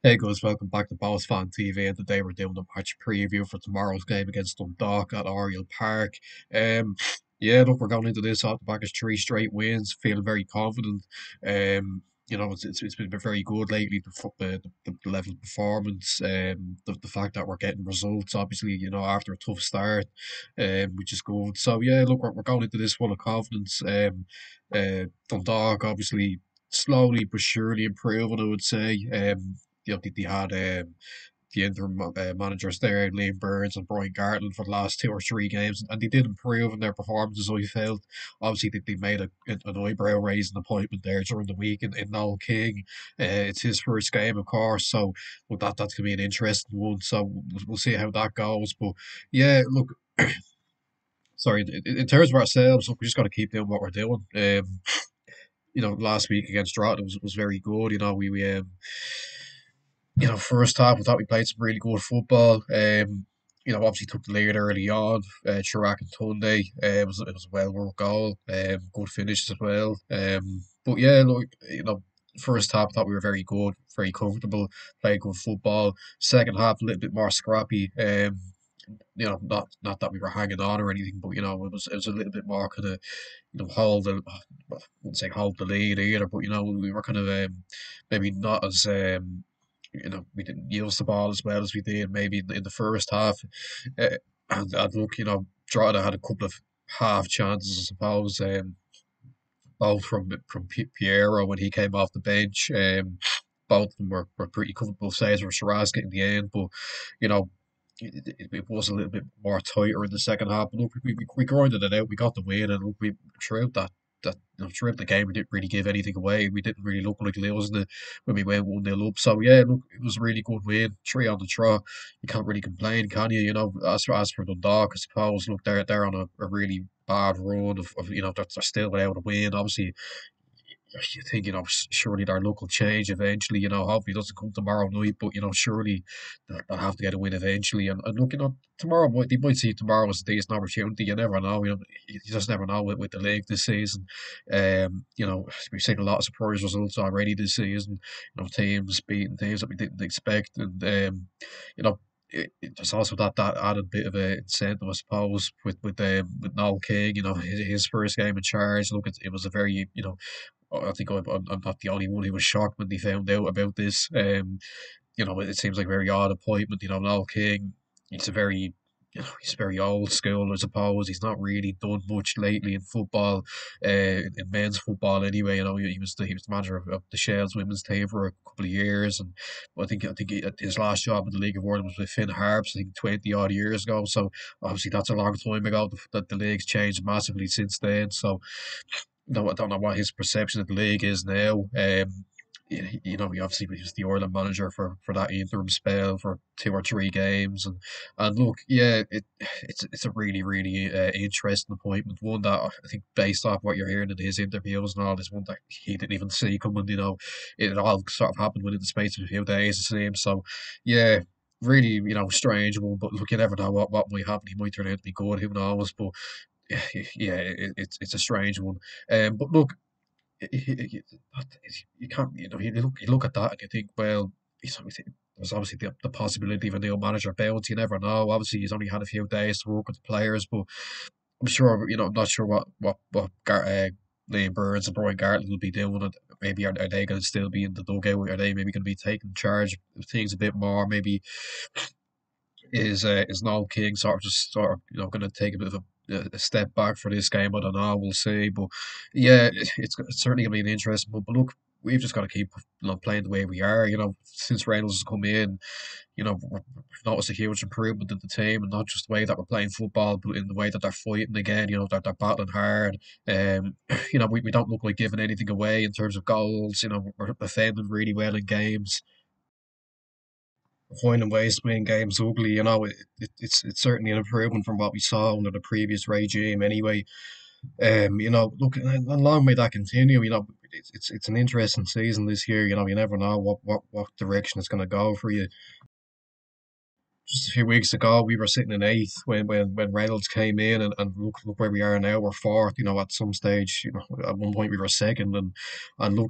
Hey guys, welcome back to Boss Fan TV. And today we're doing the match preview for tomorrow's game against Dundalk at Oriel Park. Um, yeah, look, we're going into this off the back of three straight wins, feeling very confident. It's been very good lately. The level of performance, the fact that we're getting results, obviously, after a tough start, which is good. So yeah, look, we're going into this full of confidence. Dundalk obviously slowly but surely improving, I would say. They had the interim managers there, Liam Burns and Brian Gartland, for the last two or three games, and they did improve in their performances. I felt obviously they made an eyebrow raising appointment there during the week in Noel King. It's his first game, of course, so well, that's gonna be an interesting one. So we'll see how that goes. But yeah, look. Sorry, in terms of ourselves, look, we just got to keep doing what we're doing. Last week against Drogheda was very good. First half, I thought we played some really good football. Obviously took the lead early on. Chirac and Tunde, it was a well worked goal. Good finishes as well. But yeah, look, first half, I thought we were very good, very comfortable, played good football. Second half, a little bit more scrappy. Not that we were hanging on or anything, but it was a little bit more kind of hold the I wouldn't say hold the lead either, but we were kind of maybe not as we didn't use the ball as well as we did maybe in the first half. Uh, and look, Drogheda had a couple of half chances, I suppose. Both from Piero when he came off the bench. Both of them were pretty comfortable saves for Shiraz in the end, but you know it was a little bit more tighter in the second half. But look, we grinded it out. We got the win, and look, we throughout throughout the game we didn't really give anything away. We didn't really look like losing it when we went 1-0 up. So yeah, look, it was a really good win. Three on the trot. You can't really complain, can you? As for Dundalk, I suppose. Look, they're on a really bad run of they're still without a win. Obviously, you think, surely their luck will change eventually. Hopefully it doesn't come tomorrow night, but surely they'll have to get a win eventually. And look, tomorrow they might see tomorrow as a decent opportunity. You never know. You just never know with the league this season. We've seen a lot of surprise results already this season. Teams beating teams that we didn't expect, and you know. There's also that added bit of a incentive, I suppose, with Noel King. His first game in charge. Look, it was a very I think I'm not the only one who was shocked when they found out about this. It seems like a very odd appointment. Noel King, he's a very, he's very old school, I suppose. He's not really done much lately in football, in men's football anyway. He was the manager of the Shells women's team for a couple of years, and I think his last job in the League of Ireland was with Finn Harps, I think 20 odd years ago. So obviously that's a long time ago. That the league's changed massively since then. So no, I don't know what his perception of the league is now. He obviously was the Ireland manager for that interim spell for two or three games, and look, yeah, it's a really interesting appointment. One that I think, based off what you're hearing in his interviews and all, is one that he didn't even see coming. It all sort of happened within the space of a few days, it seems. So, yeah. Really, strange one, but look, you never know what might happen. He might turn out to be good, who knows? But yeah, it's a strange one. But look, you can't, you look at that and you think, well, there's obviously the possibility of a new manager bounce. You never know. Obviously, he's only had a few days to work with the players, but I'm sure, I'm not sure what Liam Burns and Brian Gartland will be doing. And maybe are they going to still be in the dugout? Are they maybe going to be taking charge of things a bit more? Maybe is Noel King sort of going to take a bit of a step back for this game? I don't know. We'll see. But yeah, it's certainly going to be an interesting one. But look, we've just got to keep playing the way we are. Since Reynolds has come in, we've noticed a huge improvement in the team, and not just the way that we're playing football, but in the way that they're fighting again. They're battling hard. We don't look like giving anything away in terms of goals. We're defending really well in games, finding ways to win games ugly. It's certainly an improvement from what we saw under the previous regime. Anyway, look, and long may that continue. It's an interesting season this year. You never know what direction it's going to go for you. Just a few weeks ago, we were sitting in eighth when Reynolds came in, and look where we are now. We're fourth. At some stage, at one point we were second, and look,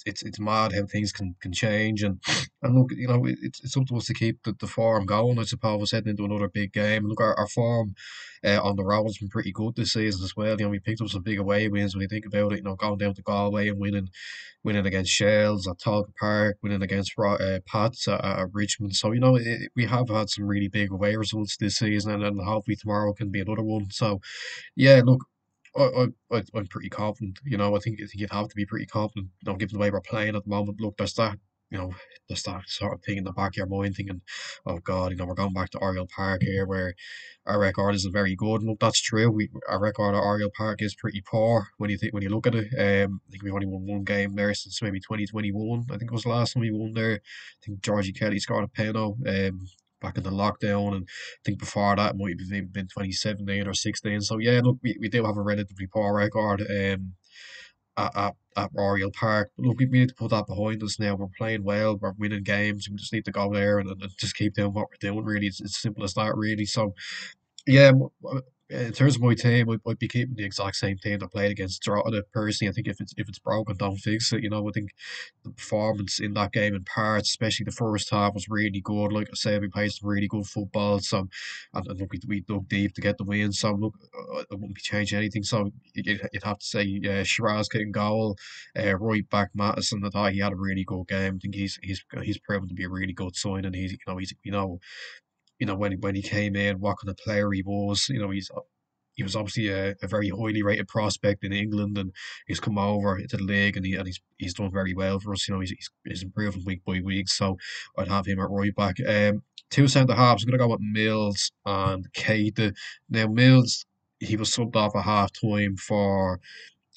it's mad how things can change. And And look, it's up to us to keep the form going, I suppose, heading into another big game. Look, our form on the road has been pretty good this season as well. We picked up some big away wins when you think about it. Going down to Galway and winning against Shells at Talca Park, winning against Pats at Richmond. So, we have had some really big away results this season, and hopefully tomorrow can be another one. So, yeah, look, I'm pretty confident. I think you'd have to be pretty confident. Given the way we're playing at the moment. Look, you know, there's that sort of thing in the back of your mind, thinking, "Oh God, we're going back to Oriel Park here, where our record isn't very good." And look, that's true. Our record at Oriel Park is pretty poor when you look at it. I think we've only won one game there since maybe 2021. I think it was the last time we won there. I think Georgie Kelly scored a penalty. Back in the lockdown, and I think before that it might have even been 2017 or 16. So yeah, look, we do have a relatively poor record at Oriel Park. But look, we need to put that behind us now. We're playing well, we're winning games. We just need to go there and just keep doing what we're doing. Really, it's simple as that. Really. So yeah, in terms of my team, I'd be keeping the exact same team that played against Drogheda. Personally, I think if it's broken, don't fix it. I think the performance in that game in parts, especially the first half, was really good. Like I said, we played some really good football. So, and look, we dug deep to get the win. So, look, I wouldn't be changing anything. So, you'd have to say Shiraz getting goal, right back Mattison. I thought he had a really good game. I think he's proven to be a really good sign, and when he came in, what kind of player he was. He was obviously a very highly rated prospect in England, and he's come over to the league, and he's done very well for us. He's improving week by week, so I'd have him at right back. Two centre halves. I'm gonna go with Mills and Keita. Now Mills, he was subbed off at half time for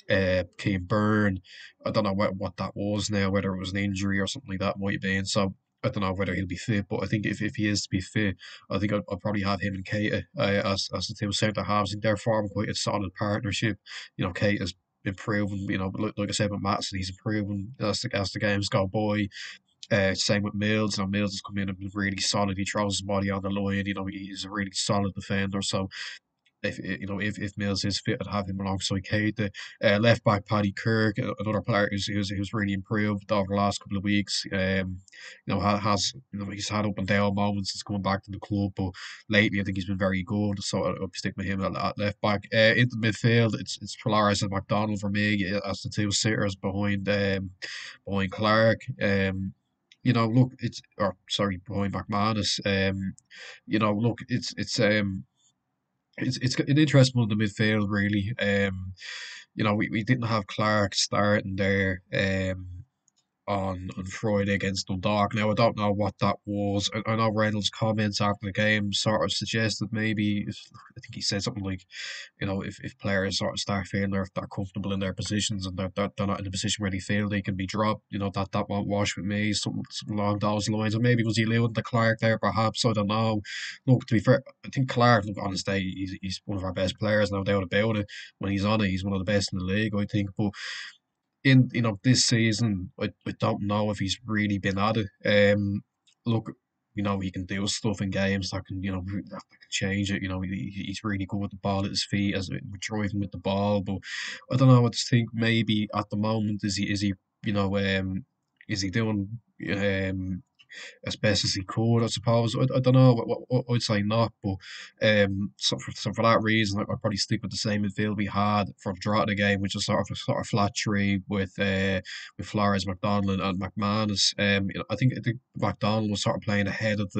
Keane Byrne. I don't know what that was now, whether it was an injury or something like that might have been. So I don't know whether he'll be fit, but I think if he is to be fit, I think I'll probably have him and Keita as the two centre halves. I think they're forming quite a solid partnership. Keita's improving. But like I said with Matson, he's improving as the games go by. Same with Mills. Mills has come in and been really solid. He throws his body on the line. He's a really solid defender. So if Mills is fit, I'd have him alongside Keita. Left back Paddy Kirk, another player who's really improved over the last couple of weeks. Has he's had up and down moments since coming back to the club, but lately I think he's been very good. So I'll be sticking with him at left back. Into midfield, it's Polaris and McDonald for me as the two sitters behind Clark. Look, behind McManus. Look, it's an interesting one in the midfield, really. We didn't have Clark starting there. On Friday against Dundalk. Now I don't know what that was. I know Reynolds' comments after the game sort of suggested maybe I think he said something like, if players sort of start feeling they're comfortable in their positions and they're not in a position where they feel they can be dropped, that won't wash with me. Something along those lines. Or maybe was he alluding to Clark there? Perhaps I don't know. Look, to be fair, I think Clark, look, on his day, he's one of our best players, no doubt about it. When he's on it, he's one of the best in the league, I think. But in this season, I don't know if he's really been at it. Look, he can do stuff in games that can that can change it. He's really good with the ball at his feet as with driving with the ball. But I don't know. I just think maybe at the moment is he is he doing as best as he could, I suppose. I don't know. I'd say not, but so for that reason, I'd probably stick with the same midfield we had for the draw of the game, which is sort of flat three with Flores, McDonald, and McManus. I think McDonald was sort of playing ahead of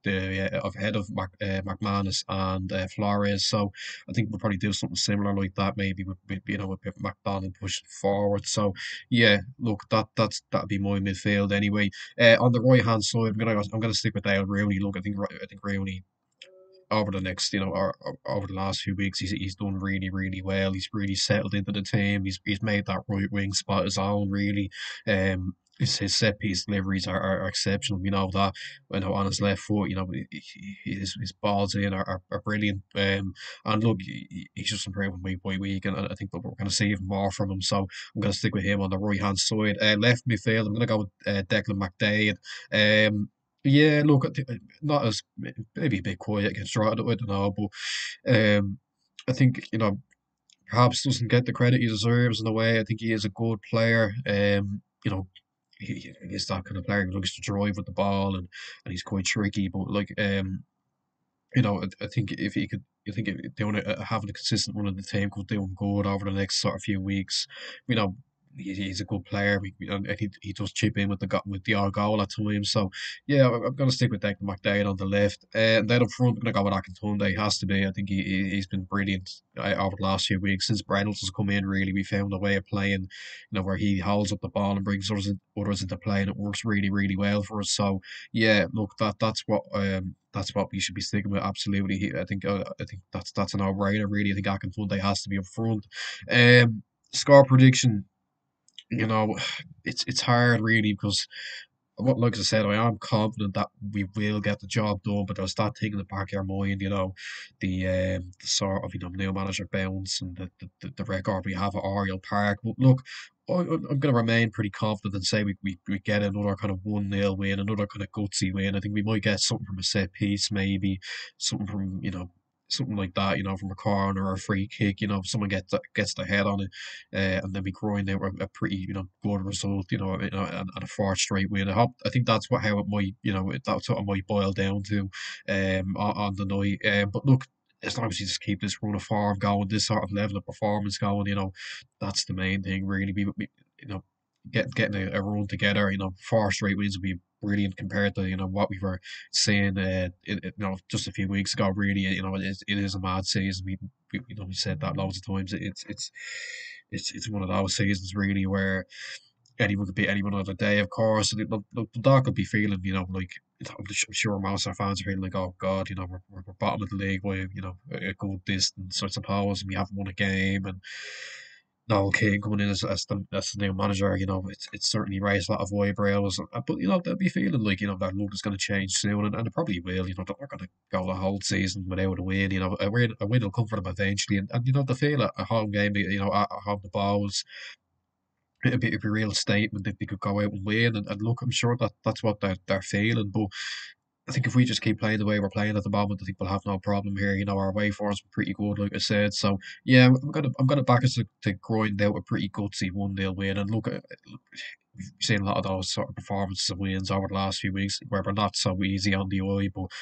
McManus and Flores, so I think we'll probably do something similar like that, maybe with McDonald pushing forward. So yeah, look, that'd be my midfield anyway. On the right hand side, I'm gonna stick with Dale Rooney. Look, I think Rooney over the next, over the last few weeks, he's done really, really well. He's really settled into the team. He's made that right wing spot his own. Really, his set piece deliveries are exceptional. We know that. On his left foot, his balls in are brilliant. And look, he's just improving week by week, and I think that we're going to see even more from him. So I'm going to stick with him on the right hand side. Left midfield, I'm going to go with Declan McDade. Yeah, look, not as maybe a bit quiet against Drogheda, I don't know, but I think perhaps doesn't get the credit he deserves in a way. I think he is a good player. he is that kind of player who likes to drive with the ball, and he's quite tricky. But like I think if he could, I think if doing it, having a consistent run of the team could do him good over the next sort of few weeks. You know, he's a good player, and he does chip in with with the odd goal at times. So yeah, I'm going to stick with Declan McDade on the left, and then up front, I'm going to go with Akintunde. He has to be. I think he's been brilliant over the last few weeks since Reynolds has come in. Really, we found a way of playing, where he holds up the ball and brings others into play, and it works really, really well for us. So yeah, look, that's what we should be sticking with. Absolutely, I think that's an no-brainer. Really, I think Akinfunde has to be up front. Score prediction, you know, it's hard really because what, like I said, I am confident that we will get the job done, but there's that thing in the back of your mind, the sort of new manager bounce and the record we have at Oriel Park. But look, I'm going to remain pretty confident and say we get another kind of 1-0 win, another kind of gutsy win. I think we might get something from a set piece, maybe something from something like that, from a corner or a free kick. If someone gets their head on it, and then we grind out a pretty good result, and a fourth straight win. I think that's how it might that's what it might boil down to, on the night. But look, as long as you just keep this run of form going, this sort of level of performance going, that's the main thing really. We you know. Getting a run together, four straight wins would be brilliant compared to what we were saying, just a few weeks ago. Really, it is a mad season. We said that loads of times. It's one of those seasons really where anyone could beat anyone on the day, of course. And the dog could be feeling, like I'm sure most of our fans are feeling like, oh God, we're bottom of the league by a good distance, I suppose, and we haven't won a game. And Noel King coming in as the new manager, it's certainly raised a lot of eyebrows. But they'll be feeling like that look is going to change soon, and it probably will. They're not going to go the whole season without a win. A win will come for them eventually, and they feel a home game, at home the balls. It'd be a real statement if they could go out and win. And look, I'm sure that's what they're feeling. But I think if we just keep playing the way we're playing at the moment, I think we'll have no problem here. Our way forwards were pretty good, like I said. So yeah, I'm gonna back us to grind out a pretty gutsy 1-0 win. And look, we've seen a lot of those sort of performances and wins over the last few weeks where we're not so easy on the eye, but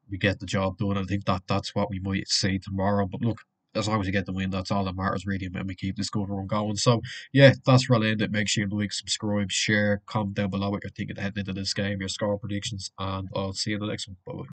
we get the job done. I think that's what we might see tomorrow. But look, as long as we get the win, that's all that matters really, and we keep this good run going. So yeah, that's where I'll end it. Make sure you like, subscribe, share, comment down below what you're thinking heading into this game, your score predictions, and I'll see you in the next one. Bye.